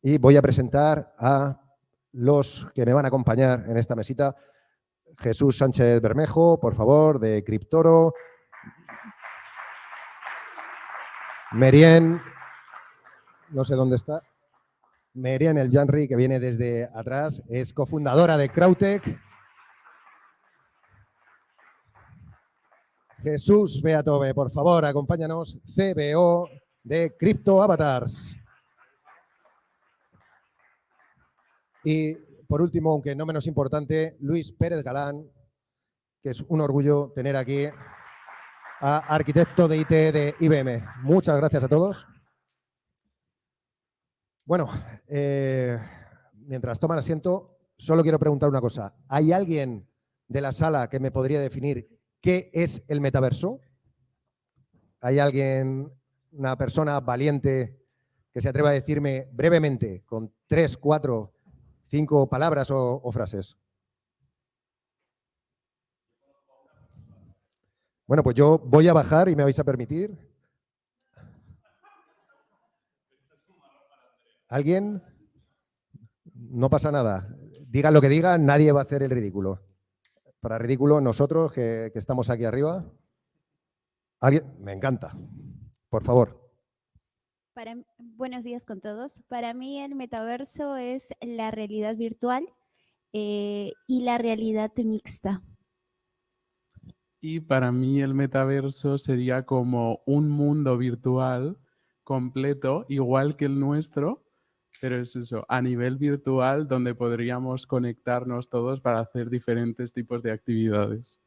y voy a presentar a los que me van a acompañar en esta mesita. Jesús Sánchez Bermejo, por favor, de Cryptoro. Merien, no sé dónde está. Merien El Janri, que viene desde atrás, es cofundadora de Crowdtech. Jesús Beatove, por favor, acompáñanos, CBO de Crypto Avatars. Y por último, aunque no menos importante, Luis Pérez Galán, que es un orgullo tener aquí a arquitecto de IT de IBM. Muchas gracias a todos. Bueno, mientras toman asiento, solo quiero preguntar una cosa. ¿Hay alguien de la sala que me podría definir qué es el metaverso? ¿Hay alguien, una persona valiente que se atreva a decirme brevemente, con 3, 4, 5 palabras o frases? Bueno, pues yo voy a bajar y me vais a permitir. ¿Alguien? No pasa nada. Digan lo que digan, nadie va a hacer el ridículo. Para ridículo, nosotros que estamos aquí arriba. ¿Alguien? Me encanta. Por favor. Buenos días con todos. Para mí el metaverso es la realidad virtual y la realidad mixta. Y para mí el metaverso sería como un mundo virtual completo, igual que el nuestro, pero es eso, a nivel virtual, donde podríamos conectarnos todos para hacer diferentes tipos de actividades.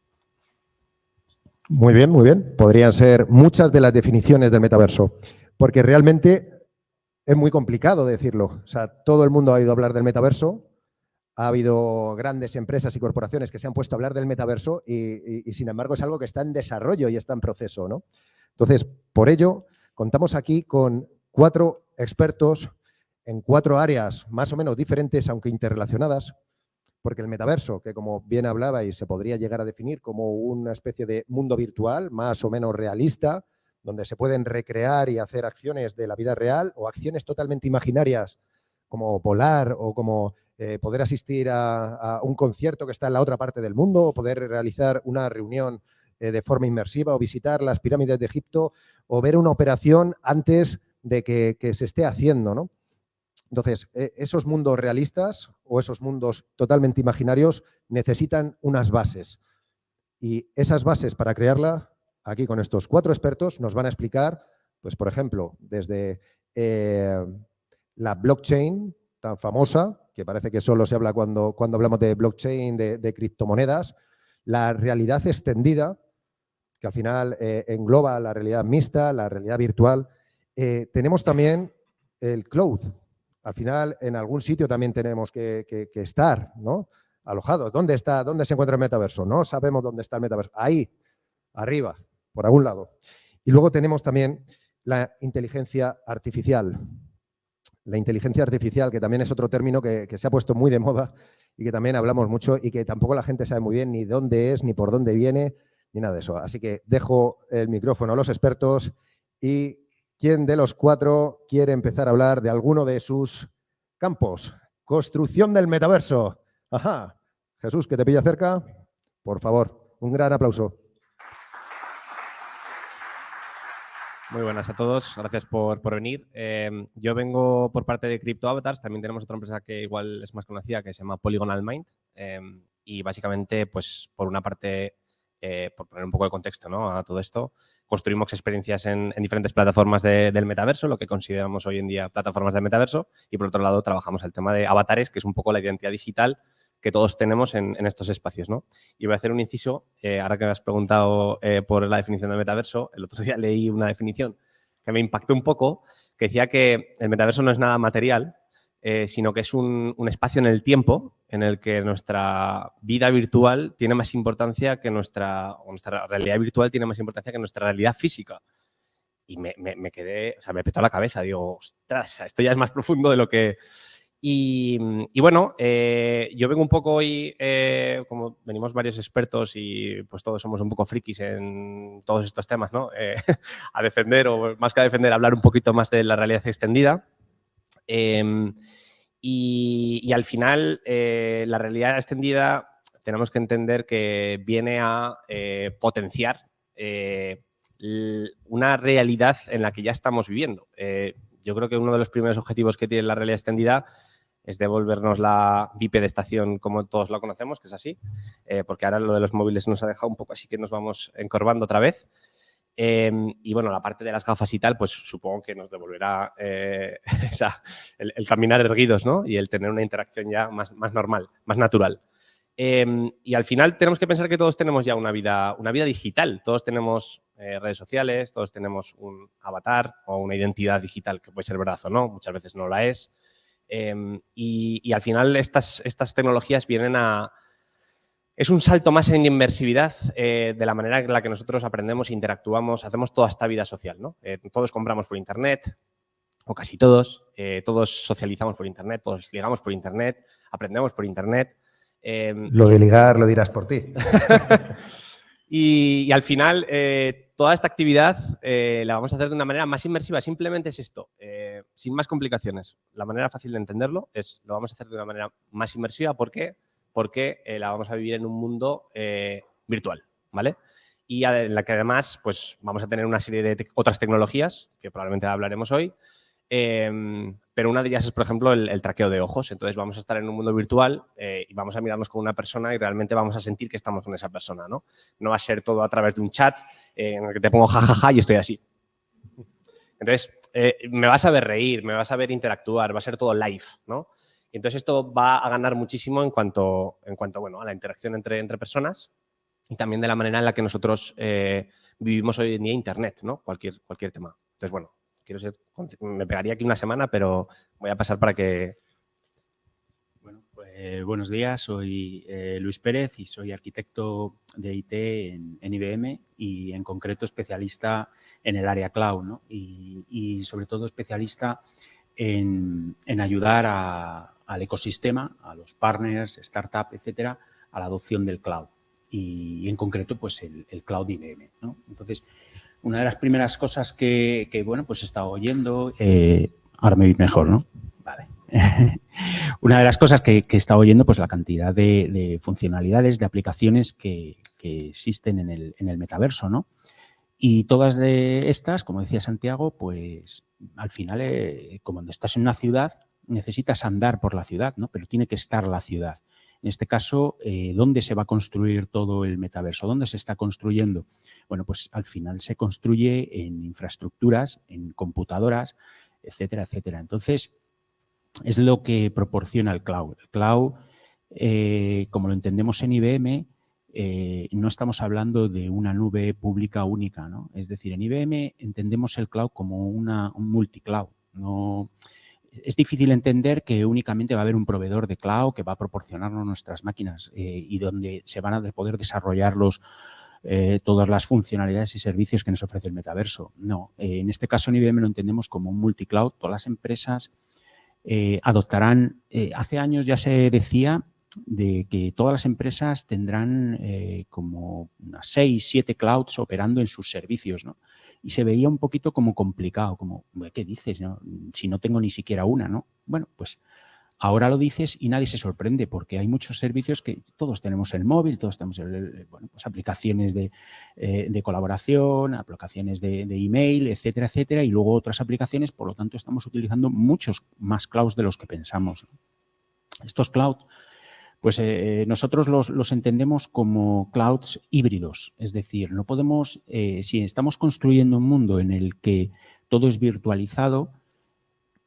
Muy bien, muy bien. Podrían ser muchas de las definiciones del metaverso, porque realmente es muy complicado decirlo. O sea, todo el mundo ha oído hablar del metaverso. Ha habido grandes empresas y corporaciones que se han puesto a hablar del metaverso y sin embargo, es algo que está en desarrollo y está en proceso, ¿no? Entonces, por ello, contamos aquí con 4 expertos en 4 áreas más o menos diferentes, aunque interrelacionadas, porque el metaverso, que como bien hablabais, se podría llegar a definir como una especie de mundo virtual más o menos realista, donde se pueden recrear y hacer acciones de la vida real o acciones totalmente imaginarias, como volar o como poder asistir a un concierto que está en la otra parte del mundo o poder realizar una reunión de forma inmersiva o visitar las pirámides de Egipto o ver una operación antes de que se esté haciendo, ¿no? Entonces, esos mundos realistas o esos mundos totalmente imaginarios necesitan unas bases. Y esas bases para crearla, aquí con estos 4 expertos, nos van a explicar, pues por ejemplo, desde la blockchain tan famosa, que parece que solo se habla cuando hablamos de blockchain, de criptomonedas, la realidad extendida, que al final engloba la realidad mixta, la realidad virtual. Tenemos también el cloud. Al final, en algún sitio también tenemos que estar, ¿no? Alojados. ¿Dónde se encuentra el metaverso? No sabemos dónde está el metaverso. Ahí, arriba, por algún lado. Y luego tenemos también la inteligencia artificial. La inteligencia artificial, que también es otro término que se ha puesto muy de moda y que también hablamos mucho y que tampoco la gente sabe muy bien ni dónde es, ni por dónde viene, ni nada de eso. Así que dejo el micrófono a los expertos y ¿quién de los 4 quiere empezar a hablar de alguno de sus campos? Construcción del metaverso. Ajá. Jesús, que te pilla cerca. Por favor, un gran aplauso. Muy buenas a todos, gracias por venir. Yo vengo por parte de Crypto Avatars, también tenemos otra empresa que igual es más conocida que se llama Polygonal Mind y básicamente, pues por una parte, por poner un poco de contexto, ¿no?, a todo esto, construimos experiencias en diferentes plataformas del metaverso, lo que consideramos hoy en día plataformas del metaverso, y por otro lado trabajamos el tema de avatares, que es un poco la identidad digital que todos tenemos en estos espacios, ¿no? Y voy a hacer un inciso, ahora que me has preguntado por la definición de metaverso, el otro día leí una definición que me impactó un poco, que decía que el metaverso no es nada material, sino que es un espacio en el tiempo en el que nuestra vida virtual tiene más importancia que nuestra realidad virtual tiene más importancia que nuestra realidad física. Y me quedé, o sea, me petó la cabeza, digo, ostras, esto ya es más profundo de lo que... Y bueno, yo vengo un poco hoy, como venimos varios expertos y pues todos somos un poco frikis en todos estos temas, ¿no? A defender, o más que a defender, hablar un poquito más de la realidad extendida. Y al final, la realidad extendida tenemos que entender que viene a potenciar una realidad en la que ya estamos viviendo. Yo creo que uno de los primeros objetivos que tiene la realidad extendida es devolvernos la bipedestación como todos lo conocemos, que es así, porque ahora lo de los móviles nos ha dejado un poco así que nos vamos encorvando otra vez. Y bueno, la parte de las gafas y tal, pues supongo que nos devolverá el caminar erguidos, ¿no? Y el tener una interacción ya más normal, más natural. Y al final tenemos que pensar que todos tenemos ya una vida digital. Todos tenemos redes sociales, todos tenemos un avatar o una identidad digital que puede ser verdad o no, muchas veces no la es. Y al final estas tecnologías vienen a... Es un salto más en inmersividad de la manera en la que nosotros aprendemos, interactuamos, hacemos toda esta vida social, ¿no? Todos compramos por Internet, o casi todos, todos socializamos por Internet, todos ligamos por Internet, aprendemos por Internet. Lo de ligar lo dirás por ti. Y al final, toda esta actividad la vamos a hacer de una manera más inmersiva. Simplemente es esto, sin más complicaciones. La manera fácil de entenderlo es, lo vamos a hacer de una manera más inmersiva. ¿Por qué? Porque la vamos a vivir en un mundo virtual, ¿vale? Y en la que además pues, vamos a tener una serie de otras tecnologías, que probablemente hablaremos hoy, pero una de ellas es, por ejemplo, el traqueo de ojos. Entonces vamos a estar en un mundo virtual y vamos a mirarnos con una persona y realmente vamos a sentir que estamos con esa persona, ¿no? No va a ser todo a través de un chat en el que te pongo jajaja y estoy así. Entonces, me vas a ver reír, me vas a ver interactuar, va a ser todo live, ¿no? Y entonces esto va a ganar muchísimo en cuanto bueno, a la interacción entre personas y también de la manera en la que nosotros vivimos hoy en día Internet, ¿no? Cualquier tema. Entonces, bueno, me pegaría aquí una semana, pero voy a pasar para que... Bueno, pues, buenos días, soy Luis Pérez y soy arquitecto de IT en IBM y en concreto especialista en el área cloud, ¿no? Y sobre todo especialista en ayudar al ecosistema, a los partners, startups, etcétera, a la adopción del cloud y en concreto pues el cloud IBM, ¿no? Entonces, una de las primeras cosas que bueno, pues he estado oyendo, ahora me oís mejor, ¿no? Vale. Una de las cosas que he estado oyendo, pues la cantidad de funcionalidades, de aplicaciones que existen en el metaverso, ¿no? Y todas de estas, como decía Santiago, pues al final, como cuando estás en una ciudad, necesitas andar por la ciudad, ¿no? Pero tiene que estar la ciudad. En este caso, ¿dónde se va a construir todo el metaverso? ¿Dónde se está construyendo? Bueno, pues al final se construye en infraestructuras, en computadoras, etcétera, etcétera. Entonces, es lo que proporciona el cloud. El cloud, como lo entendemos en IBM, no estamos hablando de una nube pública única, ¿no? Es decir, en IBM entendemos el cloud como un multicloud. No, es difícil entender que únicamente va a haber un proveedor de cloud que va a proporcionarnos nuestras máquinas y donde se van a poder desarrollar todas las funcionalidades y servicios que nos ofrece el metaverso. No, en este caso en IBM lo entendemos como un multicloud. Todas las empresas adoptarán, hace años ya se decía de que todas las empresas tendrán como unas 6, 7 clouds operando en sus servicios, ¿no? Y se veía un poquito como complicado, como, ¿qué dices, no? Si no tengo ni siquiera una, ¿no? Bueno, pues ahora lo dices y nadie se sorprende porque hay muchos servicios que todos tenemos el móvil, todos tenemos bueno, pues aplicaciones de colaboración, aplicaciones de email, etcétera, etcétera, y luego otras aplicaciones, por lo tanto estamos utilizando muchos más clouds de los que pensamos. Estos clouds, pues nosotros los entendemos como clouds híbridos, es decir, no podemos, si estamos construyendo un mundo en el que todo es virtualizado,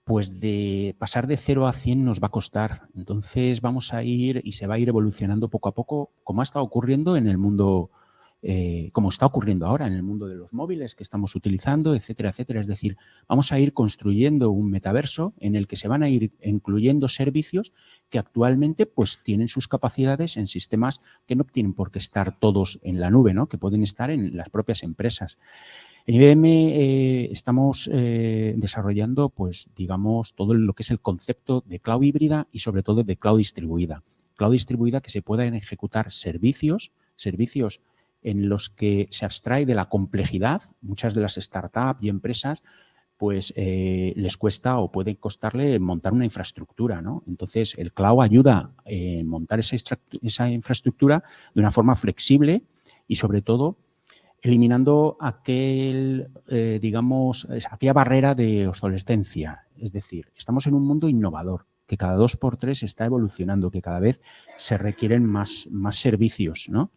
pues de pasar de 0 a 100 nos va a costar. Entonces vamos a ir y se va a ir evolucionando poco a poco, como ha estado ocurriendo en el mundo, como está ocurriendo ahora en el mundo de los móviles que estamos utilizando, etcétera, etcétera. Es decir, vamos a ir construyendo un metaverso en el que se van a ir incluyendo servicios que actualmente pues tienen sus capacidades en sistemas que no tienen por qué estar todos en la nube, ¿no? Que pueden estar en las propias empresas. En IBM estamos desarrollando, pues, digamos, todo lo que es el concepto de cloud híbrida y sobre todo de cloud distribuida. Cloud distribuida que se puedan ejecutar servicios en los que se abstrae de la complejidad. Muchas de las startups y empresas pues les cuesta o puede costarle montar una infraestructura, ¿no? Entonces, el cloud ayuda en montar esa infraestructura de una forma flexible y, sobre todo, eliminando aquella barrera de obsolescencia. Es decir, estamos en un mundo innovador, que cada 2x3 está evolucionando, que cada vez se requieren más servicios, ¿no?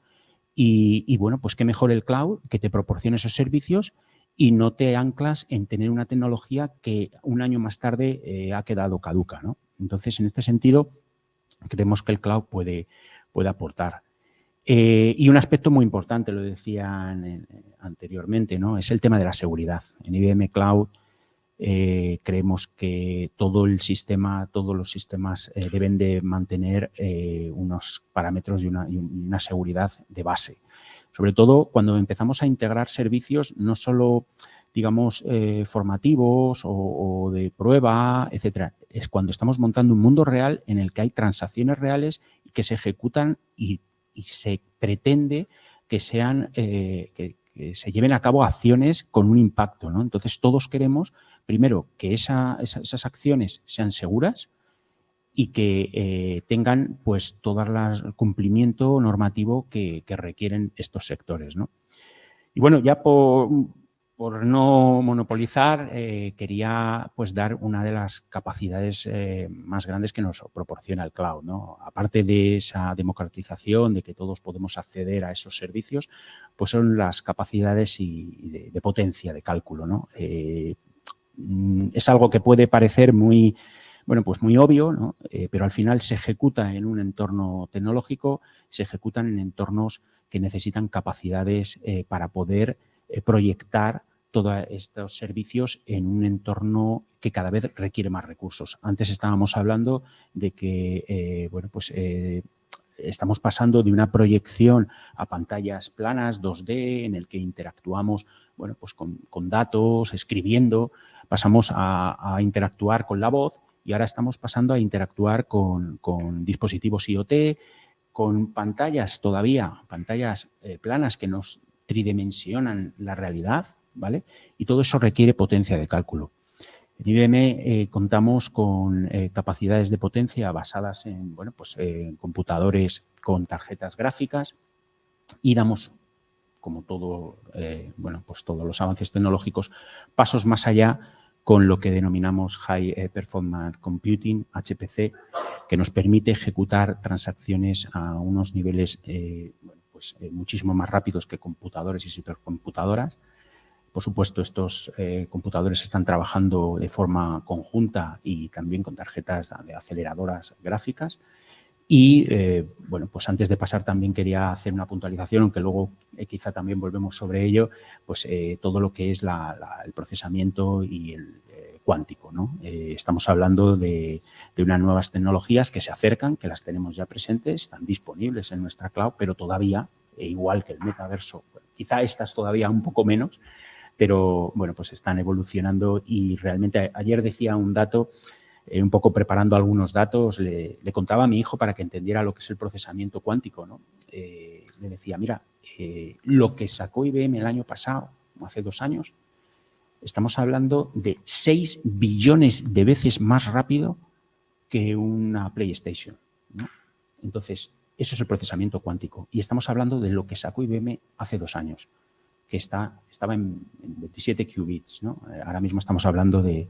Y bueno, pues qué mejor el cloud que te proporcione esos servicios y no te anclas en tener una tecnología que un año más tarde ha quedado caduca, ¿no? Entonces, en este sentido, creemos que el cloud puede aportar. Y un aspecto muy importante, lo decían anteriormente, ¿no? Es el tema de la seguridad. En IBM Cloud creemos que todos los sistemas deben de mantener unos parámetros y una seguridad de base. Sobre todo cuando empezamos a integrar servicios no solo, digamos, formativos o de prueba, etcétera. Es cuando estamos montando un mundo real en el que hay transacciones reales que se ejecutan y se pretende que sean que se lleven a cabo acciones con un impacto, ¿no? Entonces, todos queremos, primero, que esas acciones sean seguras y que tengan pues todo el cumplimiento normativo que requieren estos sectores, ¿no? Y bueno, ya por no monopolizar, quería pues dar una de las capacidades más grandes que nos proporciona el cloud, ¿no? Aparte de esa democratización, de que todos podemos acceder a esos servicios, pues son las capacidades y de potencia de cálculo, ¿no? Es algo que puede parecer muy obvio, ¿no? Pero al final se ejecuta en un entorno tecnológico, se ejecutan en entornos que necesitan capacidades para poder proyectar todos estos servicios en un entorno que cada vez requiere más recursos. Antes estábamos hablando de que estamos pasando de una proyección a pantallas planas 2D en el que interactuamos con datos, escribiendo, pasamos a interactuar con la voz y ahora estamos pasando a interactuar con dispositivos IoT, con pantallas planas que nos tridimensionan la realidad, ¿vale? Y todo eso requiere potencia de cálculo. En IBM contamos con capacidades de potencia basadas en computadores con tarjetas gráficas y damos, como todos los avances tecnológicos, pasos más allá con lo que denominamos High Performance Computing, HPC, que nos permite ejecutar transacciones a unos niveles muchísimo más rápidos que computadores y supercomputadoras. Por supuesto, estos computadores están trabajando de forma conjunta y también con tarjetas de aceleradoras gráficas. Y, antes de pasar también quería hacer una puntualización, aunque luego quizá también volvemos sobre ello, todo lo que es el procesamiento y el cuántico, ¿no? Estamos hablando de unas nuevas tecnologías que se acercan, que las tenemos ya presentes, están disponibles en nuestra cloud, pero todavía, igual que el metaverso, quizá estas todavía un poco menos, pero están evolucionando y realmente ayer decía un dato, un poco preparando algunos datos, le contaba a mi hijo para que entendiera lo que es el procesamiento cuántico, ¿no? Le decía, mira, lo que sacó IBM el año pasado, hace 2 años, estamos hablando de 6 billones de veces más rápido que una PlayStation, ¿no? Entonces, eso es el procesamiento cuántico. Y estamos hablando de lo que sacó IBM hace 2 años, que estaba en 27 qubits, ¿no? Ahora mismo estamos hablando de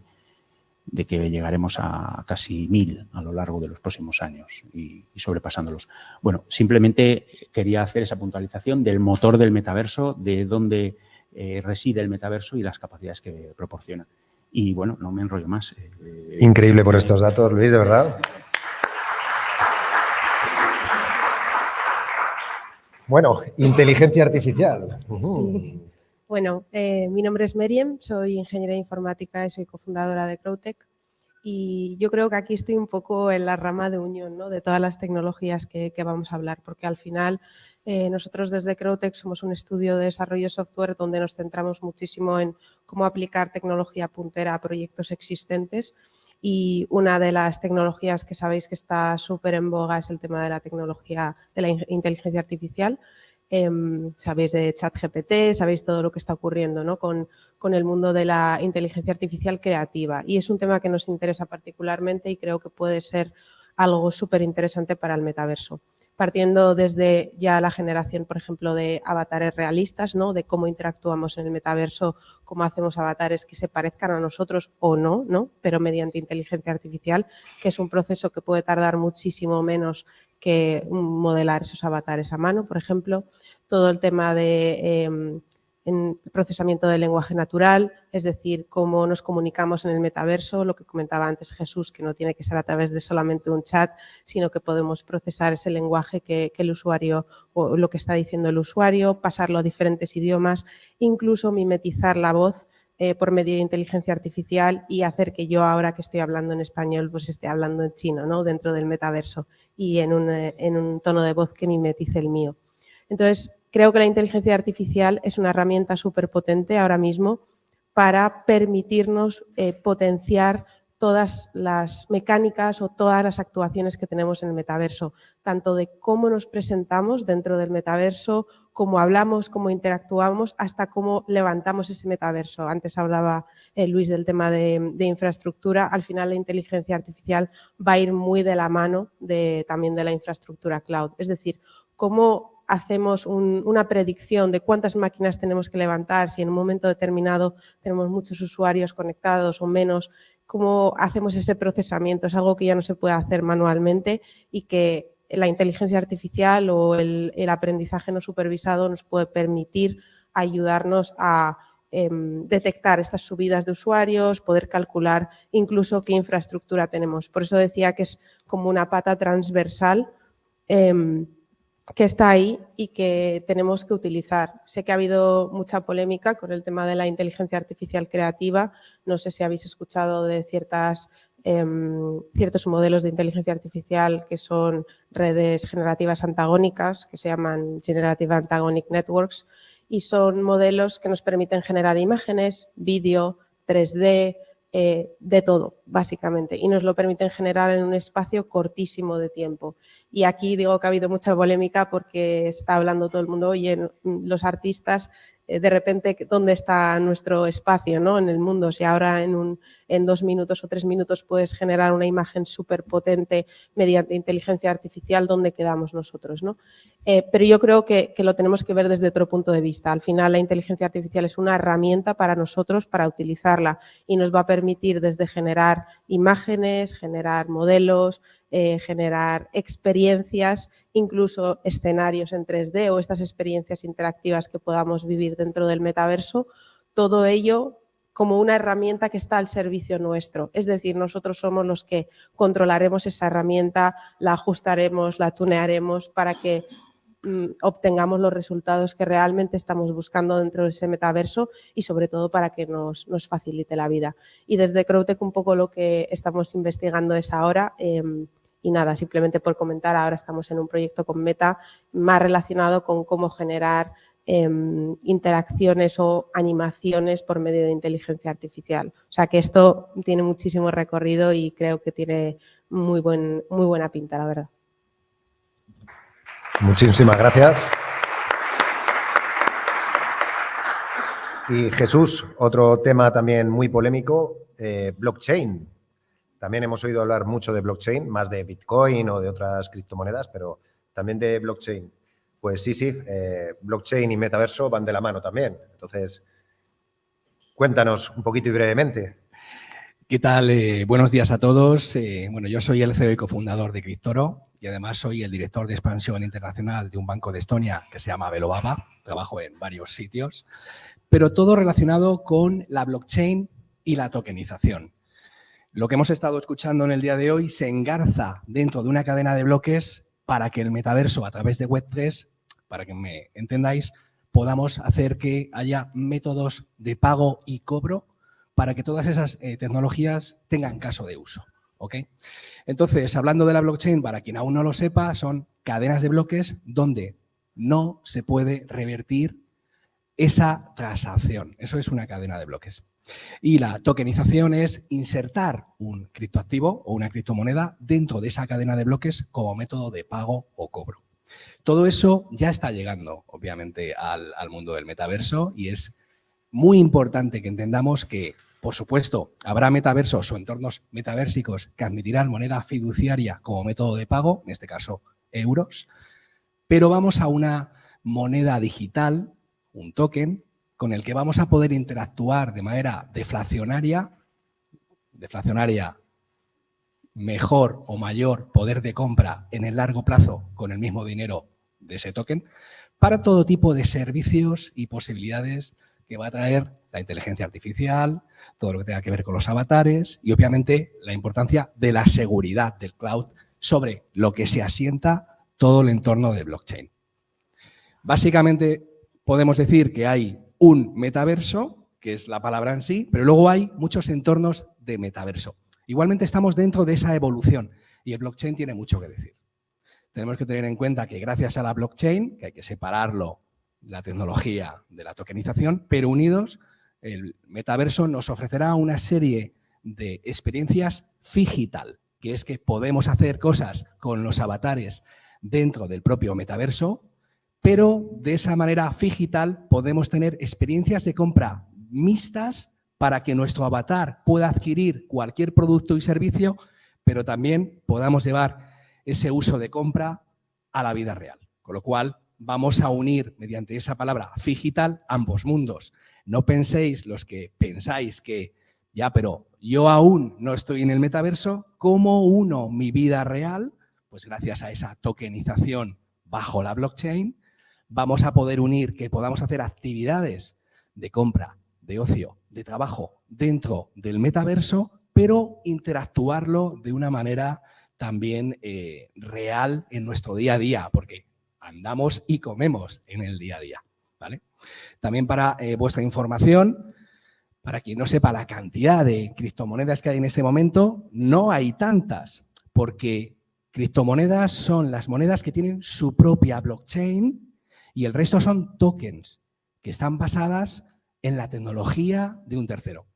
que llegaremos a casi 1000 a lo largo de los próximos años y sobrepasándolos. Bueno, simplemente quería hacer esa puntualización del motor del metaverso, de dónde reside el metaverso y las capacidades que proporciona. Y bueno, no me enrollo más. Increíble por estos datos, Luis, de verdad. Bueno, inteligencia artificial. Sí. Bueno, mi nombre es Meriem, soy ingeniera informática y soy cofundadora de Crowtech y yo creo que aquí estoy un poco en la rama de unión, ¿no?, de todas las tecnologías que vamos a hablar, porque al final nosotros desde Crowtech somos un estudio de desarrollo de software donde nos centramos muchísimo en cómo aplicar tecnología puntera a proyectos existentes y una de las tecnologías que sabéis que está súper en boga es el tema de la tecnología de la inteligencia artificial. sabéis de ChatGPT, sabéis todo lo que está ocurriendo, ¿no? con el mundo de la inteligencia artificial creativa. Y es un tema que nos interesa particularmente y creo que puede ser algo súper interesante para el metaverso. Partiendo desde ya la generación, por ejemplo, de avatares realistas, ¿no? De cómo interactuamos en el metaverso, cómo hacemos avatares que se parezcan a nosotros o no, ¿no? Pero mediante inteligencia artificial, que es un proceso que puede tardar muchísimo menos que modelar esos avatares a mano, por ejemplo. Todo el tema de en procesamiento del lenguaje natural, es decir, cómo nos comunicamos en el metaverso, lo que comentaba antes Jesús, que no tiene que ser a través de solamente un chat, sino que podemos procesar ese lenguaje que el usuario o lo que está diciendo el usuario, pasarlo a diferentes idiomas, incluso mimetizar la voz por medio de inteligencia artificial y hacer que yo ahora que estoy hablando en español pues esté hablando en chino, ¿no? Dentro del metaverso y en un tono de voz que mimetice el mío. Entonces, creo que la inteligencia artificial es una herramienta súper potente ahora mismo para permitirnos potenciar todas las mecánicas o todas las actuaciones que tenemos en el metaverso, tanto de cómo nos presentamos dentro del metaverso, cómo hablamos, cómo interactuamos, hasta cómo levantamos ese metaverso. Antes hablaba Luis del tema de infraestructura. Al final la inteligencia artificial va a ir muy de la mano también de la infraestructura cloud. Es decir, cómo hacemos una predicción de cuántas máquinas tenemos que levantar, si en un momento determinado tenemos muchos usuarios conectados o menos, cómo hacemos ese procesamiento. Es algo que ya no se puede hacer manualmente y que la inteligencia artificial o el aprendizaje no supervisado nos puede permitir ayudarnos a detectar estas subidas de usuarios, poder calcular incluso qué infraestructura tenemos. Por eso decía que es como una pata transversal que está ahí y que tenemos que utilizar. Sé que ha habido mucha polémica con el tema de la inteligencia artificial creativa. No sé si habéis escuchado de ciertos modelos de inteligencia artificial que son redes generativas antagónicas, que se llaman Generative Antagonic Networks, y son modelos que nos permiten generar imágenes, vídeo, 3D, de todo, básicamente, y nos lo permiten generar en un espacio cortísimo de tiempo. Y aquí digo que ha habido mucha polémica porque está hablando todo el mundo, oye, los artistas, de repente, ¿dónde está nuestro espacio, ¿no? En el mundo? Si ahora en 2 minutos o 3 minutos puedes generar una imagen súper potente mediante inteligencia artificial, ¿dónde quedamos nosotros, ¿no? Pero yo creo que lo tenemos que ver desde otro punto de vista. Al final, la inteligencia artificial es una herramienta para nosotros, para utilizarla, y nos va a permitir desde generar imágenes, generar modelos, generar experiencias, incluso escenarios en 3D o estas experiencias interactivas que podamos vivir dentro del metaverso, todo ello como una herramienta que está al servicio nuestro. Es decir, nosotros somos los que controlaremos esa herramienta, la ajustaremos, la tunearemos para que obtengamos los resultados que realmente estamos buscando dentro de ese metaverso y sobre todo para que nos facilite la vida. Y desde CrowdTech un poco lo que estamos investigando es ahora, y nada, simplemente por comentar, ahora estamos en un proyecto con Meta más relacionado con cómo generar interacciones o animaciones por medio de inteligencia artificial. O sea que esto tiene muchísimo recorrido y creo que tiene muy buena pinta, la verdad. Muchísimas gracias. Y Jesús, otro tema también muy polémico, blockchain. También hemos oído hablar mucho de blockchain, más de Bitcoin o de otras criptomonedas, pero también de blockchain. Pues sí, blockchain y metaverso van de la mano también. Entonces, cuéntanos un poquito y brevemente. ¿Qué tal? Buenos días a todos. Bueno, yo soy el CEO y cofundador de Cryptoro y además soy el director de expansión internacional de un banco de Estonia que se llama Velobaba. Trabajo en varios sitios, pero todo relacionado con la blockchain y la tokenización. Lo que hemos estado escuchando en el día de hoy se engarza dentro de una cadena de bloques para que el metaverso a través de Web3, para que me entendáis, podamos hacer que haya métodos de pago y cobro para que todas esas tecnologías tengan caso de uso. ¿Ok? Entonces, hablando de la blockchain, para quien aún no lo sepa, son cadenas de bloques donde no se puede revertir esa transacción. Eso es una cadena de bloques. Y la tokenización es insertar un criptoactivo o una criptomoneda dentro de esa cadena de bloques como método de pago o cobro. Todo eso ya está llegando, obviamente, al mundo del metaverso y es muy importante que entendamos que, por supuesto, habrá metaversos o entornos metaversicos que admitirán moneda fiduciaria como método de pago, en este caso euros, pero vamos a una moneda digital, un token, con el que vamos a poder interactuar de manera deflacionaria, mejor o mayor poder de compra en el largo plazo con el mismo dinero de ese token, para todo tipo de servicios y posibilidades que va a traer la inteligencia artificial, todo lo que tenga que ver con los avatares y obviamente la importancia de la seguridad del cloud sobre lo que se asienta todo el entorno de blockchain. Básicamente podemos decir que hay un metaverso, que es la palabra en sí, pero luego hay muchos entornos de metaverso. Igualmente estamos dentro de esa evolución y el blockchain tiene mucho que decir. Tenemos que tener en cuenta que gracias a la blockchain, que hay que separarlo, la tecnología de la tokenización, pero unidos, el metaverso nos ofrecerá una serie de experiencias digital, que es que podemos hacer cosas con los avatares dentro del propio metaverso, pero de esa manera digital podemos tener experiencias de compra mixtas para que nuestro avatar pueda adquirir cualquier producto y servicio, pero también podamos llevar ese uso de compra a la vida real. Con lo cual, vamos a unir mediante esa palabra digital ambos mundos. No penséis los que pensáis que, ya, pero yo aún no estoy en el metaverso, ¿cómo uno mi vida real? Pues gracias a esa tokenización bajo la blockchain, vamos a poder unir que podamos hacer actividades de compra, de ocio, de trabajo dentro del metaverso, pero interactuarlo de una manera también real en nuestro día a día, porque andamos y comemos en el día a día, ¿vale? También para vuestra información, para quien no sepa la cantidad de criptomonedas que hay en este momento, no hay tantas, porque criptomonedas son las monedas que tienen su propia blockchain y el resto son tokens que están basadas en la tecnología de un tercero.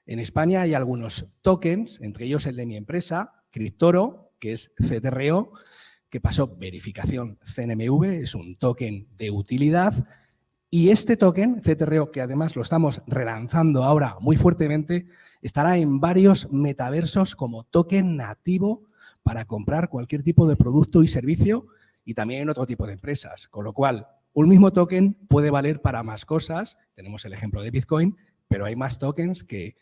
En España hay algunos tokens, entre ellos el de mi empresa, Criptoro, que es CTRO, que pasó verificación CNMV, es un token de utilidad. Y este token, CTRO, que además lo estamos relanzando ahora muy fuertemente, estará en varios metaversos como token nativo para comprar cualquier tipo de producto y servicio y también en otro tipo de empresas. Con lo cual, un mismo token puede valer para más cosas. Tenemos el ejemplo de Bitcoin, pero hay más tokens que,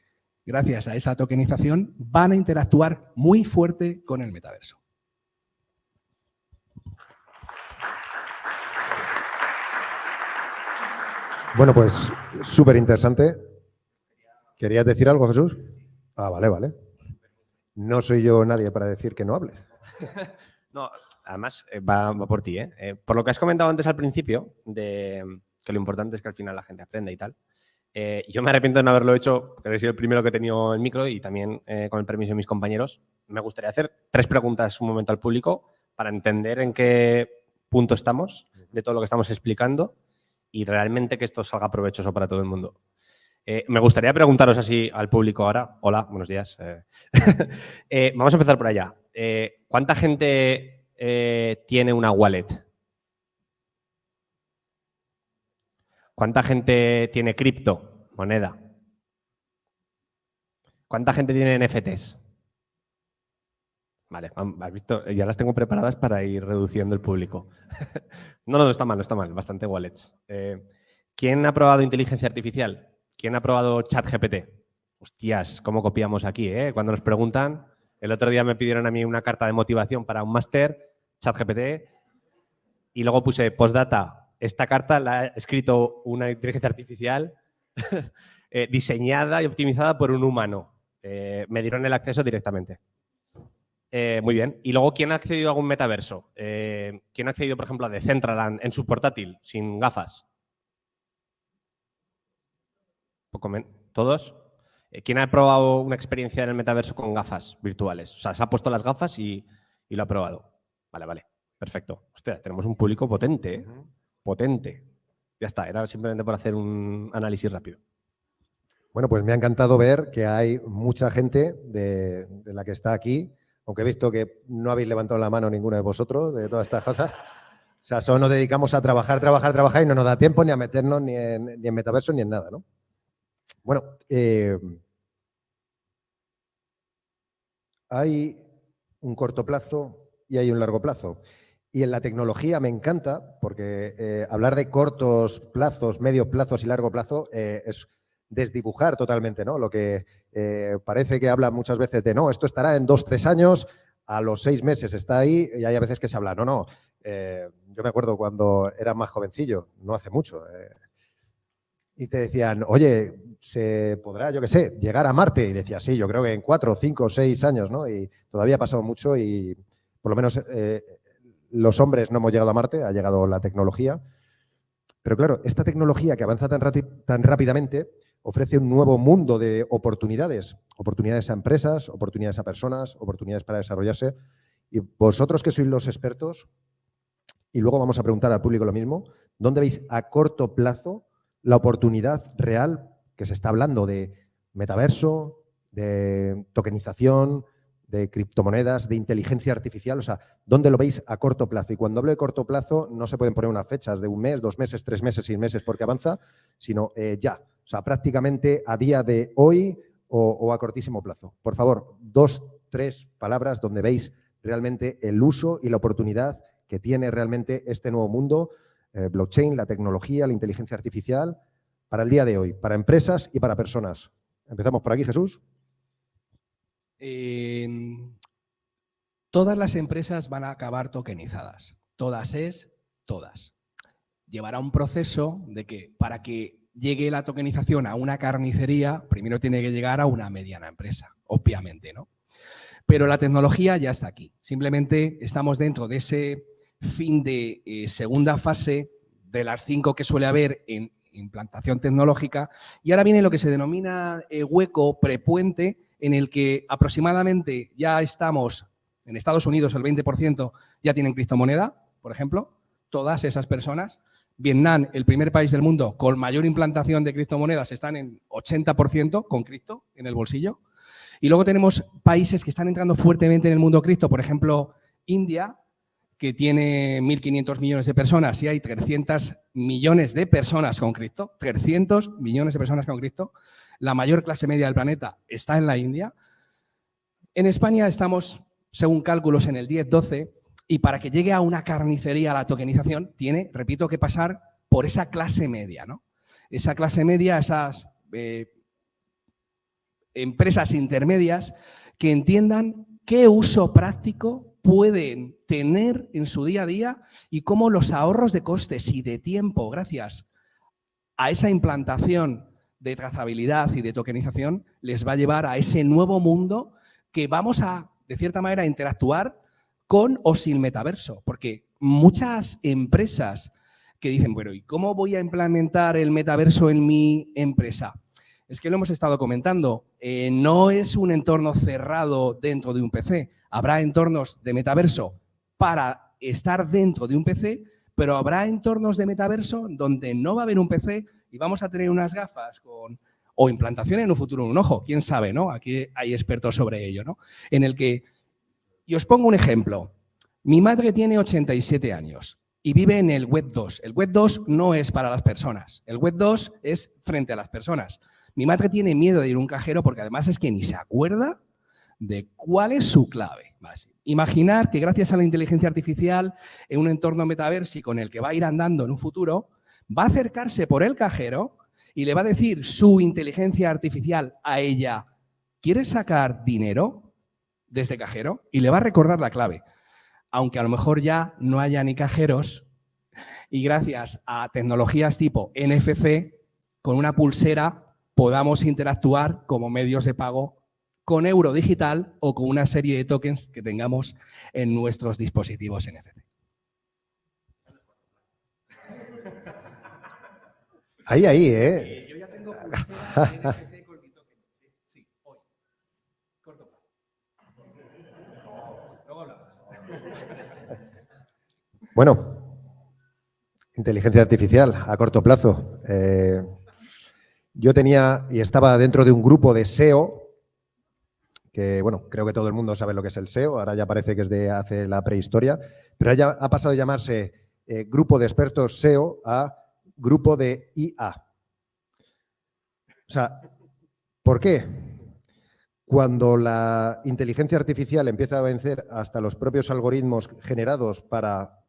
gracias a esa tokenización, van a interactuar muy fuerte con el metaverso. Bueno, pues súper interesante. ¿Querías decir algo, Jesús? Ah, vale, vale. No soy yo nadie para decir que no hables. No, además va por ti, ¿eh? Por lo que has comentado antes al principio, de que lo importante es que al final la gente aprenda y tal. Yo me arrepiento de no haberlo hecho, porque he sido el primero que he tenido el micro y también con el permiso de mis compañeros. Me gustaría hacer 3 preguntas un momento al público para entender en qué punto estamos de todo lo que estamos explicando y realmente que esto salga provechoso para todo el mundo. Me gustaría preguntaros así al público ahora. Hola, buenos días. Vamos a empezar por allá. ¿Cuánta gente tiene una wallet? ¿Cuánta gente tiene cripto, moneda? ¿Cuánta gente tiene NFTs? Vale, has visto, ya las tengo preparadas para ir reduciendo el público. No está mal, no está mal, bastante wallets. ¿Quién ha probado inteligencia artificial? ¿Quién ha probado ChatGPT? Hostias, ¿cómo copiamos aquí? Cuando nos preguntan, el otro día me pidieron a mí una carta de motivación para un máster, ChatGPT, y luego puse postdata. Esta carta la ha escrito una inteligencia artificial diseñada y optimizada por un humano. Me dieron el acceso directamente. Muy bien. Y luego, ¿quién ha accedido a algún metaverso? ¿Quién ha accedido, por ejemplo, a Decentraland en su portátil, sin gafas? ¿Todos? ¿Quién ha probado una experiencia en el metaverso con gafas virtuales? O sea, se ha puesto las gafas y lo ha probado. Vale. Perfecto. Hostia, tenemos un público potente, ¿eh? Potente. Ya está, era simplemente por hacer un análisis rápido. Bueno, pues me ha encantado ver que hay mucha gente de la que está aquí, aunque he visto que no habéis levantado la mano ninguno de vosotros de todas estas cosas. O sea, solo nos dedicamos a trabajar y no nos da tiempo ni a meternos ni en metaverso ni en nada, ¿no? Bueno, hay un corto plazo y hay un largo plazo. Y en la tecnología me encanta porque hablar de cortos plazos, medios plazos y largo plazo es desdibujar totalmente, ¿no? Lo que parece que habla muchas veces de, no, esto estará en 2-3 años, a los 6 meses está ahí y hay a veces que se habla, no. Yo me acuerdo cuando era más jovencillo, no hace mucho, y te decían, oye, ¿se podrá, yo qué sé, llegar a Marte? Y decía, sí, yo creo que en 4, 5, 6 años, ¿no? Y todavía ha pasado mucho y por lo menos los hombres no hemos llegado a Marte, ha llegado la tecnología. Pero claro, esta tecnología que avanza tan rápidamente ofrece un nuevo mundo de oportunidades. Oportunidades a empresas, oportunidades a personas, oportunidades para desarrollarse. Y vosotros que sois los expertos, y luego vamos a preguntar al público lo mismo, ¿dónde veis a corto plazo la oportunidad real que se está hablando de metaverso, de tokenización, de criptomonedas, de inteligencia artificial? O sea, ¿dónde lo veis a corto plazo? Y cuando hablo de corto plazo, no se pueden poner unas fechas de 1 mes, 2 meses, 3 meses, 6 meses porque avanza, sino ya. O sea, prácticamente a día de hoy o a cortísimo plazo. Por favor, 2, 3 palabras donde veis realmente el uso y la oportunidad que tiene realmente este nuevo mundo, blockchain, la tecnología, la inteligencia artificial, para el día de hoy, para empresas y para personas. Empezamos por aquí, Jesús. Todas las empresas van a acabar tokenizadas. Todas. Llevará un proceso de que para que llegue la tokenización a una carnicería, primero tiene que llegar a una mediana empresa, obviamente, ¿no? Pero la tecnología ya está aquí. Simplemente estamos dentro de ese fin de segunda fase de las 5 que suele haber en implantación tecnológica, y ahora viene lo que se denomina hueco prepuente, en el que aproximadamente ya estamos, en Estados Unidos el 20% ya tienen criptomoneda, por ejemplo, todas esas personas. Vietnam, el primer país del mundo con mayor implantación de criptomonedas, están en 80% con cripto en el bolsillo. Y luego tenemos países que están entrando fuertemente en el mundo cripto, por ejemplo, India, que tiene 1.500 millones de personas y hay 300 millones de personas con cripto, 300 millones de personas con cripto. La mayor clase media del planeta está en la India. En España estamos, según cálculos, en el 10-12, y para que llegue a una carnicería la tokenización tiene, repito, que pasar por esa clase media, ¿no? Esa clase media, esas empresas intermedias que entiendan qué uso práctico pueden tener en su día a día y cómo los ahorros de costes y de tiempo, gracias a esa implantación de trazabilidad y de tokenización, les va a llevar a ese nuevo mundo que vamos a, de cierta manera, interactuar con o sin metaverso. Porque muchas empresas que dicen, bueno, ¿y cómo voy a implementar el metaverso en mi empresa? Es que lo hemos estado comentando, no es un entorno cerrado dentro de un PC. Habrá entornos de metaverso para estar dentro de un PC, pero habrá entornos de metaverso donde no va a haber un PC y vamos a tener unas gafas o implantación en un futuro en un ojo, quién sabe, ¿no? Aquí hay expertos sobre ello, ¿no? En el que, y os pongo un ejemplo, mi madre tiene 87 años y vive en el Web 2. El Web 2 no es para las personas, el Web 2 es frente a las personas. Mi madre tiene miedo de ir a un cajero porque además es que ni se acuerda de cuál es su clave. Imaginar que gracias a la inteligencia artificial en un entorno metaversico en el que va a ir andando en un futuro, va a acercarse por el cajero y le va a decir su inteligencia artificial a ella, ¿quieres sacar dinero de este cajero? Y le va a recordar la clave. Aunque a lo mejor ya no haya ni cajeros y gracias a tecnologías tipo NFC, con una pulsera podamos interactuar como medios de pago con euro digital o con una serie de tokens que tengamos en nuestros dispositivos NFC. Ahí, ¿eh? Yo ya tengo pulsera NFC con mi token. Sí, hoy. Corto plazo. Luego hablamos. Bueno, inteligencia artificial a corto plazo. Yo tenía y estaba dentro de un grupo de SEO, que bueno, creo que todo el mundo sabe lo que es el SEO, ahora ya parece que es de hace la prehistoria, pero ya ha pasado a llamarse grupo de expertos SEO a grupo de IA. O sea, ¿por qué? Cuando la inteligencia artificial empieza a vencer hasta los propios algoritmos generados para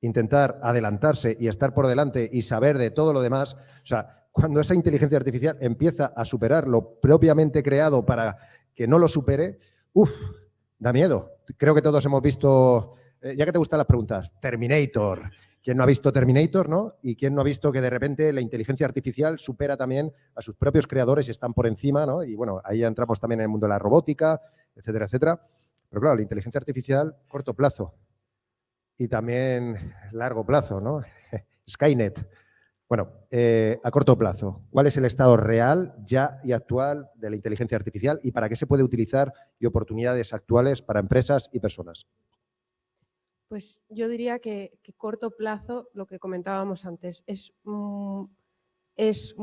intentar adelantarse y estar por delante y saber de todo lo demás, o sea, cuando esa inteligencia artificial empieza a superar lo propiamente creado para que no lo supere, da miedo. Creo que todos hemos visto, ya que te gustan las preguntas, Terminator. ¿Quién no ha visto Terminator, no? ¿Y quién no ha visto que de repente la inteligencia artificial supera también a sus propios creadores y están por encima, ¿no? Y bueno, ahí entramos también en el mundo de la robótica, etcétera, etcétera. Pero claro, la inteligencia artificial, corto plazo. Y también largo plazo, ¿no? Skynet. Bueno, a corto plazo, ¿cuál es el estado real, ya y actual de la inteligencia artificial y para qué se puede utilizar y oportunidades actuales para empresas y personas? Pues yo diría que corto plazo, lo que comentábamos antes, es un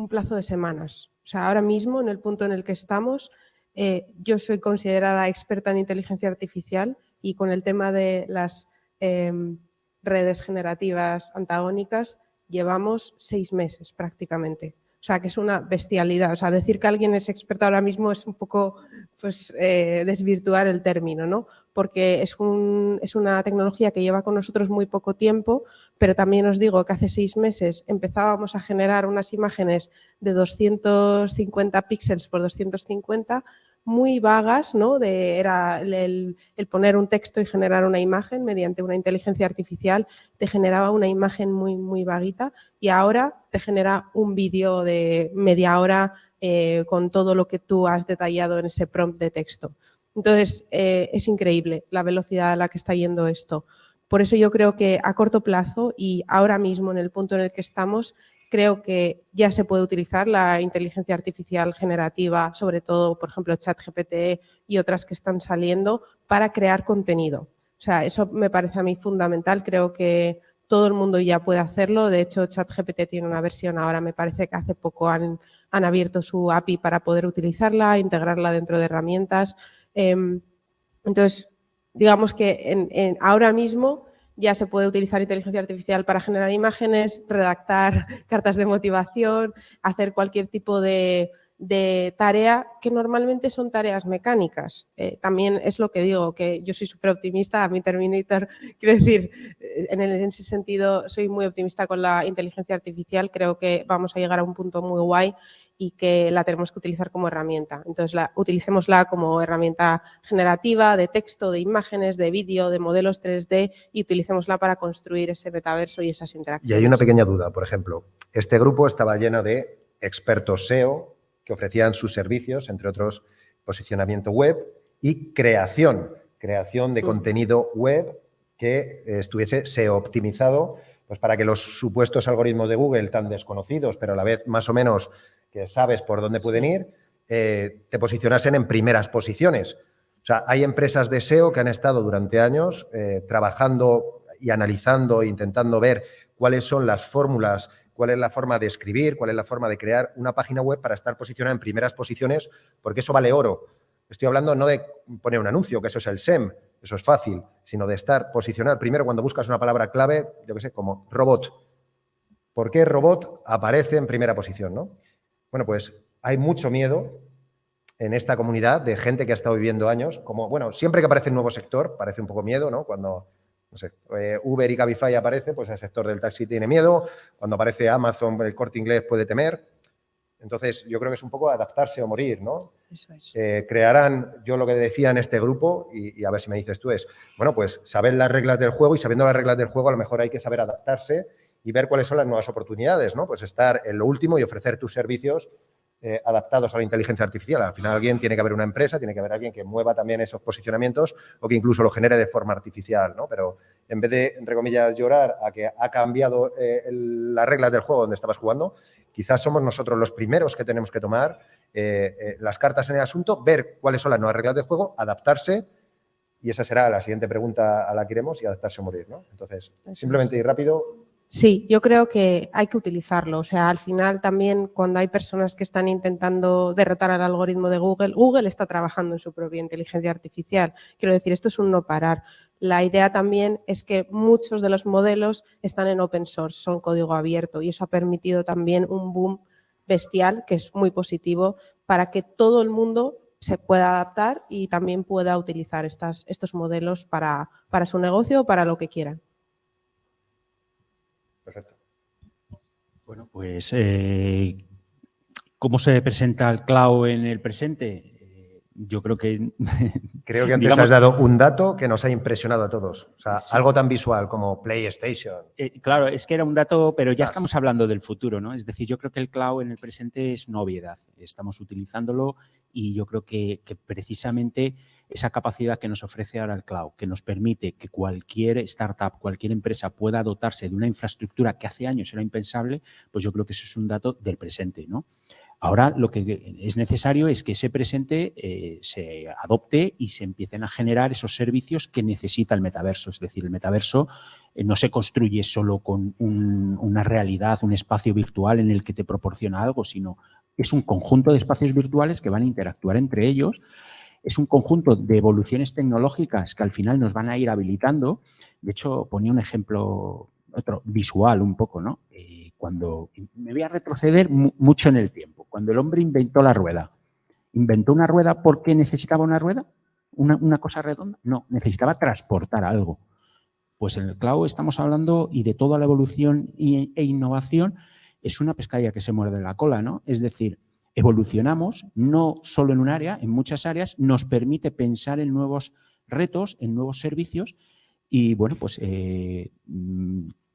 plazo de semanas. O sea, ahora mismo, en el punto en el que estamos, yo soy considerada experta en inteligencia artificial y con el tema de las redes generativas antagónicas llevamos 6 meses prácticamente. O sea, que es una bestialidad. O sea, decir que alguien es experto ahora mismo es un poco pues, desvirtuar el término, ¿no? Porque es una tecnología que lleva con nosotros muy poco tiempo, pero también os digo que hace 6 meses empezábamos a generar unas imágenes de 250 píxeles por 250 muy vagas, ¿no? Era el poner un texto y generar una imagen mediante una inteligencia artificial, te generaba una imagen muy, muy vaguita y ahora te genera un vídeo de media hora con todo lo que tú has detallado en ese prompt de texto. Entonces, es increíble la velocidad a la que está yendo esto. Por eso yo creo que a corto plazo y ahora mismo en el punto en el que estamos, creo que ya se puede utilizar la inteligencia artificial generativa, sobre todo, por ejemplo, ChatGPT y otras que están saliendo, para crear contenido. O sea, eso me parece a mí fundamental. Creo que todo el mundo ya puede hacerlo. De hecho, ChatGPT tiene una versión ahora, me parece que hace poco han abierto su API para poder utilizarla, integrarla dentro de herramientas. Entonces, digamos que ahora mismo ya se puede utilizar inteligencia artificial para generar imágenes, redactar cartas de motivación, hacer cualquier tipo de tarea que normalmente son tareas mecánicas. También es lo que digo, que yo soy súper optimista, a mí Terminator, quiero decir, en ese sentido soy muy optimista con la inteligencia artificial, creo que vamos a llegar a un punto muy guay y que la tenemos que utilizar como herramienta. Entonces, utilicémosla como herramienta generativa de texto, de imágenes, de vídeo, de modelos 3D y utilicémosla para construir ese metaverso y esas interacciones. Y hay una pequeña duda, por ejemplo, este grupo estaba lleno de expertos SEO que ofrecían sus servicios, entre otros posicionamiento web y creación de contenido web que estuviese SEO optimizado, pues para que los supuestos algoritmos de Google tan desconocidos, pero a la vez más o menos que sabes por dónde pueden ir, te posicionasen en primeras posiciones. O sea, hay empresas de SEO que han estado durante años trabajando y analizando e intentando ver cuáles son las fórmulas, cuál es la forma de escribir, cuál es la forma de crear una página web para estar posicionada en primeras posiciones, porque eso vale oro. Estoy hablando no de poner un anuncio, que eso es el SEM, eso es fácil, sino de estar posicionado primero cuando buscas una palabra clave, yo qué sé, como robot. ¿Por qué robot aparece en primera posición, no? Bueno, pues hay mucho miedo en esta comunidad de gente que ha estado viviendo años, como, bueno, siempre que aparece un nuevo sector, parece un poco miedo, ¿no? Cuando, no sé, Uber y Cabify aparece, pues el sector del taxi tiene miedo, cuando aparece Amazon, el Corte Inglés puede temer. Entonces, yo creo que es un poco adaptarse o morir, ¿no? Eso es. Crearán, yo lo que decía en este grupo, y a ver si me dices tú, es, bueno, pues saber las reglas del juego y sabiendo las reglas del juego a lo mejor hay que saber adaptarse y ver cuáles son las nuevas oportunidades, ¿no? Pues estar en lo último y ofrecer tus servicios adaptados a la inteligencia artificial. Al final alguien tiene que haber una empresa, tiene que haber alguien que mueva también esos posicionamientos o que incluso lo genere de forma artificial, ¿no? Pero en vez de, entre comillas, llorar a que ha cambiado las reglas del juego donde estabas jugando, quizás somos nosotros los primeros que tenemos que tomar las cartas en el asunto, ver cuáles son las nuevas reglas del juego, adaptarse, y esa será la siguiente pregunta a la que iremos, y adaptarse o morir, ¿no? Entonces, simplemente y rápido. Sí, yo creo que hay que utilizarlo. O sea, al final también cuando hay personas que están intentando derrotar al algoritmo de Google, Google está trabajando en su propia inteligencia artificial. Quiero decir, esto es un no parar. La idea también es que muchos de los modelos están en open source, son código abierto y eso ha permitido también un boom bestial que es muy positivo para que todo el mundo se pueda adaptar y también pueda utilizar estos modelos para su negocio o para lo que quieran. Perfecto. Bueno, pues, ¿cómo se presenta el cloud en el presente? Yo creo que... Creo que antes digamos, has dado un dato que nos ha impresionado a todos. O sea, Sí. algo tan visual como PlayStation. Claro, es que era un dato, pero ya Ostras. estamos hablando del futuro, ¿no? Es decir, yo creo que el cloud en el presente es una obviedad. Estamos utilizándolo y yo creo que precisamente esa capacidad que nos ofrece ahora el cloud, que nos permite que cualquier startup, cualquier empresa pueda dotarse de una infraestructura que hace años era impensable, pues yo creo que eso es un dato del presente, ¿no? Ahora lo que es necesario es que ese presente se adopte y se empiecen a generar esos servicios que necesita el metaverso. Es decir, el metaverso no se construye solo con una realidad, un espacio virtual en el que te proporciona algo, sino es un conjunto de espacios virtuales que van a interactuar entre ellos. Es un conjunto de evoluciones tecnológicas que al final nos van a ir habilitando. De hecho, ponía un ejemplo otro visual un poco, ¿no? Cuando me voy a retroceder mucho en el tiempo. Cuando el hombre inventó la rueda, ¿inventó una rueda porque necesitaba una rueda? ¿Una cosa redonda? No, necesitaba transportar algo. Pues en el cloud estamos hablando y de toda la evolución e innovación es una pescadilla que se muerde la cola, ¿no? Es decir, evolucionamos no solo en un área, en muchas áreas, nos permite pensar en nuevos retos, en nuevos servicios y, bueno, pues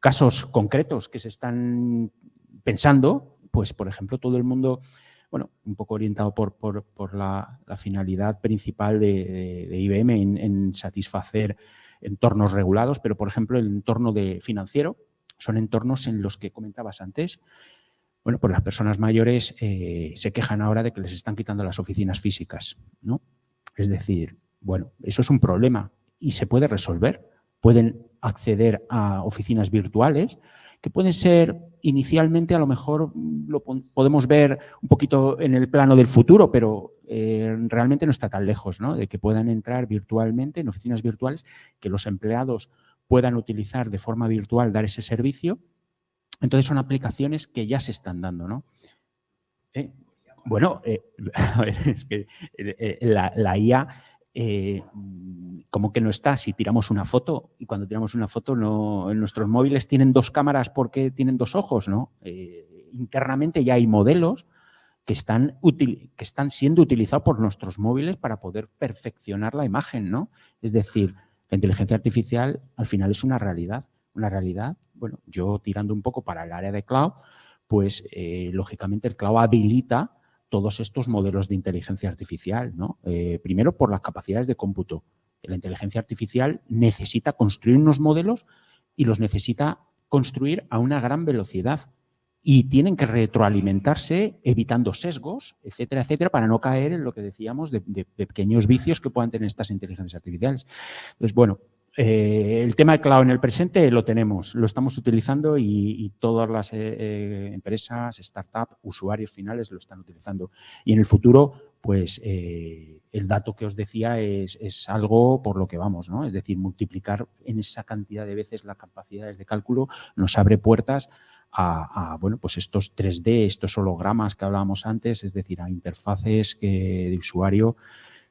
casos concretos que se están pensando, pues, por ejemplo, todo el mundo, bueno, un poco orientado por la finalidad principal de IBM en satisfacer entornos regulados, pero, por ejemplo, el entorno financiero son entornos en los que comentabas antes. Bueno, pues las personas mayores se quejan ahora de que les están quitando las oficinas físicas, ¿no? Es decir, bueno, eso es un problema y se puede resolver. Pueden acceder a oficinas virtuales que pueden ser inicialmente, a lo mejor lo podemos ver un poquito en el plano del futuro, pero realmente no está tan lejos, ¿no? De que puedan entrar virtualmente en oficinas virtuales, que los empleados puedan utilizar de forma virtual, dar ese servicio. Entonces son aplicaciones que ya se están dando, ¿no? Bueno, a ver, es que la IA, como que no está. Si tiramos una foto, y cuando tiramos una foto, no, en nuestros móviles tienen dos cámaras porque tienen dos ojos, ¿no? Internamente ya hay modelos que están siendo utilizados por nuestros móviles para poder perfeccionar la imagen, ¿no? Es decir, la inteligencia artificial al final es una realidad. Una realidad, bueno, yo tirando un poco para el área de cloud, pues lógicamente el cloud habilita todos estos modelos de inteligencia artificial, ¿no? Primero por las capacidades de cómputo. La inteligencia artificial necesita construir unos modelos y los necesita construir a una gran velocidad y tienen que retroalimentarse evitando sesgos, etcétera, etcétera, para no caer en lo que decíamos de pequeños vicios que puedan tener estas inteligencias artificiales. Entonces, bueno, el tema de cloud en el presente lo tenemos, lo estamos utilizando y todas las empresas, startups, usuarios finales lo están utilizando. Y en el futuro, pues el dato que os decía es algo por lo que vamos, ¿no? Es decir, multiplicar en esa cantidad de veces las capacidades de cálculo nos abre puertas a bueno, pues estos 3D, estos hologramas que hablábamos antes, es decir, a interfaces de usuario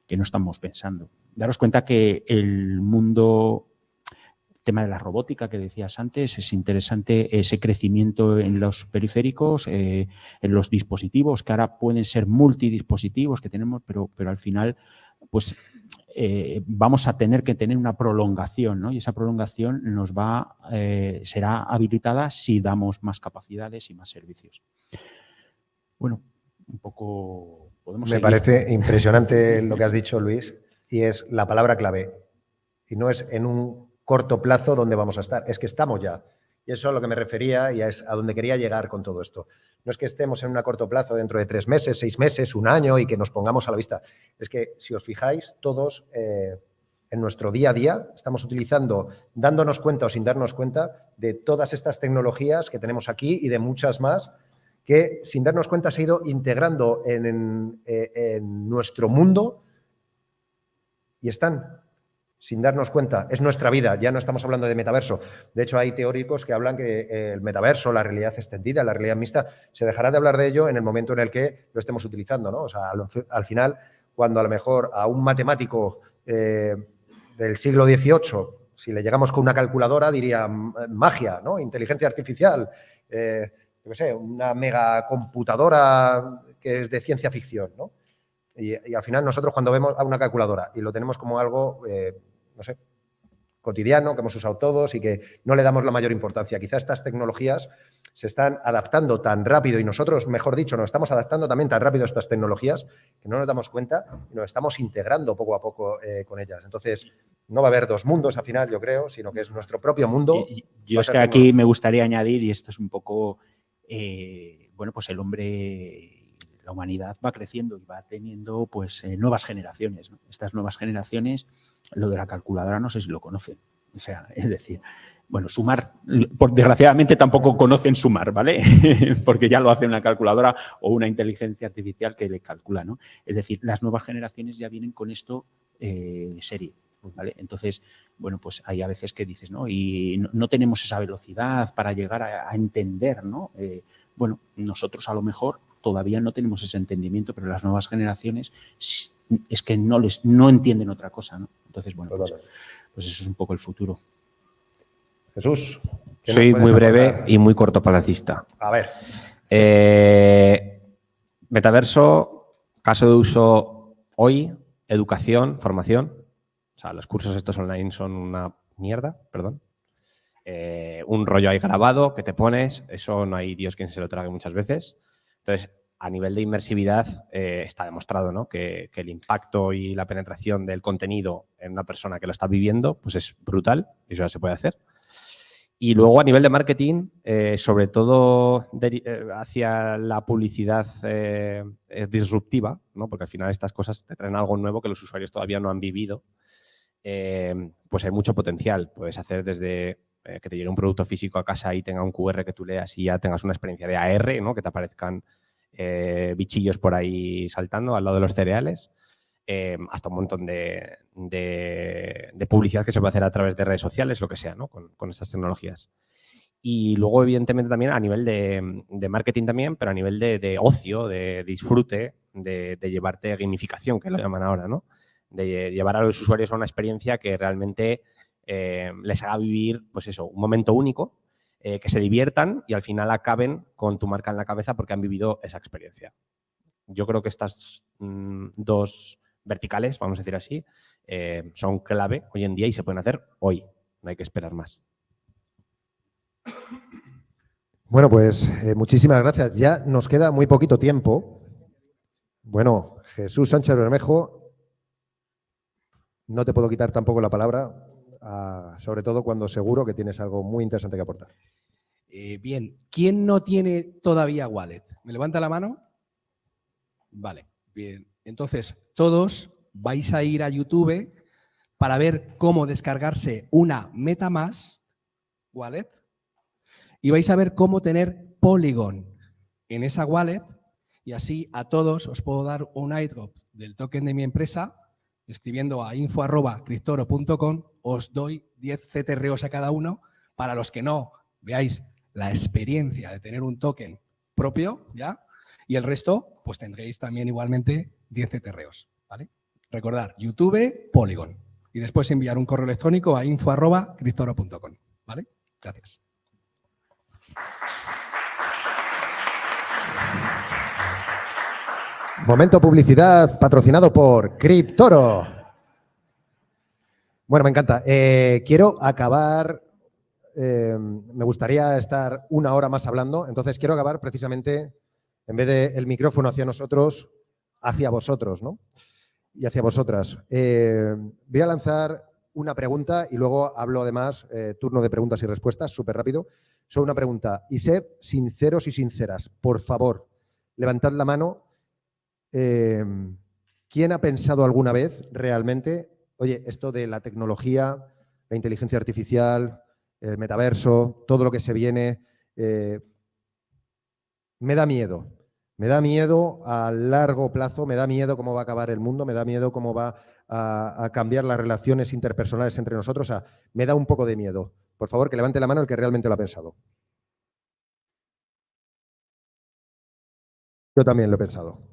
que no estamos pensando. Daros cuenta que el mundo, el tema de la robótica que decías antes, es interesante ese crecimiento en los periféricos, en los dispositivos, que ahora pueden ser multidispositivos que tenemos, pero al final, pues vamos a tener que tener una prolongación, ¿no? Y esa prolongación será habilitada si damos más capacidades y más servicios. Bueno, un poco podemos Me seguir. parece impresionante lo que has dicho, Luis, y es la palabra clave. Y no es en un corto plazo donde vamos a estar, es que estamos ya. Y eso es a lo que me refería y es a donde quería llegar con todo esto. No es que estemos en un corto plazo dentro de 3 meses, 6 meses, 1 año y que nos pongamos a la vista. Es que, si os fijáis, todos en nuestro día a día estamos utilizando, dándonos cuenta o sin darnos cuenta, de todas estas tecnologías que tenemos aquí y de muchas más que, sin darnos cuenta, se ha ido integrando en nuestro mundo y están. sin darnos cuenta. Es nuestra vida, ya no estamos hablando de metaverso. De hecho, hay teóricos que hablan que el metaverso, la realidad extendida, la realidad mixta, se dejará de hablar de ello en el momento en el que lo estemos utilizando, ¿no? O sea, al final, cuando a lo mejor a un matemático del siglo XVIII, si le llegamos con una calculadora, diría magia, ¿no? Inteligencia artificial, yo qué sé, una megacomputadora que es de ciencia ficción, ¿no? Y al final nosotros cuando vemos a una calculadora y lo tenemos como algo, no sé, cotidiano, que hemos usado todos y que no le damos la mayor importancia. Quizá estas tecnologías se están adaptando tan rápido y nosotros, mejor dicho, nos estamos adaptando también tan rápido a estas tecnologías que no nos damos cuenta y nos estamos integrando poco a poco con ellas. Entonces, no va a haber dos mundos al final, yo creo, sino que es nuestro propio mundo. Yo es que aquí me gustaría añadir, y esto es un poco, bueno, pues el hombre, la humanidad va creciendo y va teniendo pues nuevas generaciones, ¿no? Estas nuevas generaciones, lo de la calculadora no sé si lo conocen. O sea, es decir, bueno, sumar, desgraciadamente tampoco conocen sumar, ¿vale? Porque ya lo hace una calculadora o una inteligencia artificial que le calcula, ¿no? Es decir, las nuevas generaciones ya vienen con esto de serie, ¿vale? Entonces, bueno, pues hay a veces que dices, ¿no? Y no tenemos esa velocidad para llegar a entender, ¿no? Bueno, nosotros a lo mejor todavía no tenemos ese entendimiento, pero las nuevas generaciones es que no entienden otra cosa, ¿no? Entonces, bueno, pues eso es un poco el futuro. Jesús. Soy muy breve y muy cortoplacista. A ver. Metaverso, caso de uso hoy, educación, formación. O sea, los cursos estos online son una mierda, perdón. Un rollo ahí grabado que te pones, eso no hay Dios quien se lo trague muchas veces. Entonces, a nivel de inmersividad está demostrado, ¿no? que el impacto y la penetración del contenido en una persona que lo está viviendo pues es brutal, y eso ya se puede hacer. Y luego a nivel de marketing, sobre todo hacia la publicidad disruptiva, ¿no? Porque al final estas cosas te traen algo nuevo que los usuarios todavía no han vivido, pues hay mucho potencial. Puedes hacer desde que te llegue un producto físico a casa y tenga un QR que tú leas y ya tengas una experiencia de AR, ¿no? Que te aparezcan bichillos por ahí saltando al lado de los cereales, hasta un montón de publicidad que se puede hacer a través de redes sociales, lo que sea, ¿no? Con estas tecnologías. Y luego, evidentemente, también a nivel de marketing también, pero a nivel de ocio, de disfrute, de llevarte gamificación, que lo llaman ahora, ¿no? De llevar a los usuarios a una experiencia que realmente les haga vivir, pues eso, un momento único, que se diviertan y al final acaben con tu marca en la cabeza porque han vivido esa experiencia. Yo creo que estas dos verticales, vamos a decir así, son clave hoy en día y se pueden hacer hoy. No hay que esperar más. Bueno, pues muchísimas gracias. Ya nos queda muy poquito tiempo. Bueno, Jesús Sánchez Bermejo, no te puedo quitar tampoco la palabra, sobre todo cuando seguro que tienes algo muy interesante que aportar. Bien, ¿quién no tiene todavía wallet? ¿Me levanta la mano? Vale, bien. Entonces, todos vais a ir a YouTube para ver cómo descargarse una MetaMask wallet y vais a ver cómo tener Polygon en esa wallet y así a todos os puedo dar un airdrop del token de mi empresa escribiendo a info@criptoro.com, os doy 10 CTROs a cada uno. Para los que no veáis la experiencia de tener un token propio, ¿ya? Y el resto, pues tendréis también igualmente 10 CTROs, ¿vale? Recordad, YouTube, Polygon. Y después enviar un correo electrónico a info@criptoro.com, ¿vale? Gracias. Momento publicidad patrocinado por Criptoro. Bueno, me encanta. Quiero acabar, me gustaría estar una hora más hablando, entonces quiero acabar precisamente, en vez del micrófono hacia nosotros, hacia vosotros, ¿no? Y hacia vosotras. Voy a lanzar una pregunta y luego hablo además, turno de preguntas y respuestas, súper rápido. Solo una pregunta. Y sed sinceros y sinceras, por favor, levantad la mano. ¿Quién ha pensado alguna vez realmente, oye, esto de la tecnología, la inteligencia artificial, el metaverso, todo lo que se viene, me da miedo a largo plazo, me da miedo cómo va a acabar el mundo, me da miedo cómo va a cambiar las relaciones interpersonales entre nosotros, me da un poco de miedo. Por favor, que levante la mano el que realmente lo ha pensado. Yo también lo he pensado.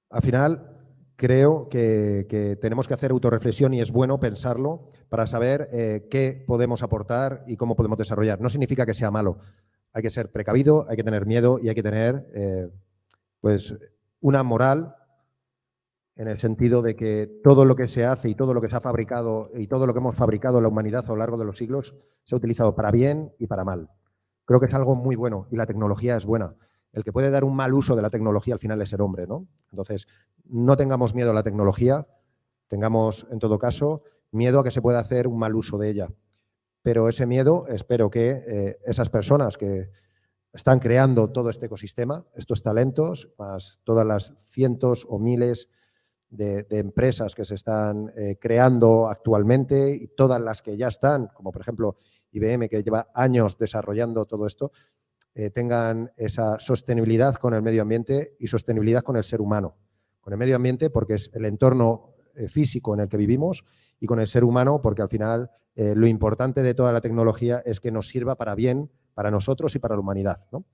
Al final, creo que tenemos que hacer autorreflexión y es bueno pensarlo para saber qué podemos aportar y cómo podemos desarrollar. No significa que sea malo. Hay que ser precavido, hay que tener miedo y hay que tener pues una moral en el sentido de que todo lo que se hace y todo lo que se ha fabricado y todo lo que hemos fabricado en la humanidad a lo largo de los siglos se ha utilizado para bien y para mal. Creo que es algo muy bueno y la tecnología es buena. El que puede dar un mal uso de la tecnología al final es el hombre, ¿no? Entonces, no tengamos miedo a la tecnología, tengamos, en todo caso, miedo a que se pueda hacer un mal uso de ella. Pero ese miedo, espero que esas personas que están creando todo este ecosistema, estos talentos, más todas las cientos o miles de empresas que se están creando actualmente y todas las que ya están, como por ejemplo IBM, que lleva años desarrollando todo esto, tengan esa sostenibilidad con el medio ambiente y sostenibilidad con el ser humano. Con el medio ambiente porque es el entorno físico en el que vivimos y con el ser humano porque al final lo importante de toda la tecnología es que nos sirva para bien, para nosotros y para la humanidad, ¿no?